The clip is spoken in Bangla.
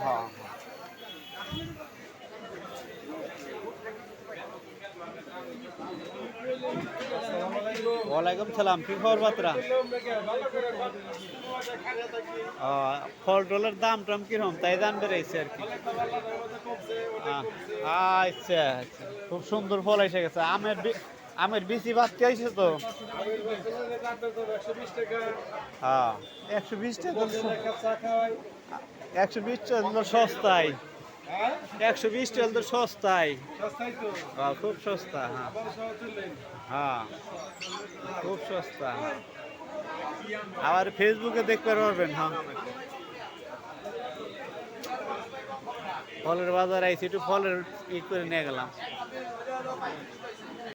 হ্যাঁ। ওয়ালাইকুম সালাম, কি খবর বাতরা? ফল টলের দাম টাম কিরকম তাই জানবে রয়েছে আর কি। আচ্ছা আচ্ছা, খুব সুন্দর ফল এসে গেছে। আমের বিচি বাড়তে আইছে তো। হ্যাঁ, 120 টাকা, 120 টাকা সস্তায়, 120 টাকা তো সস্তায়। খুব সস্তা। হ্যাঁ হ্যাঁ, খুব সস্তা। আবার ফেসবুকে দেখতে পারবেন। হ্যাঁ, ফলের বাজার আইছি, একটু ফলের ই করে নিয়ে গেলাম।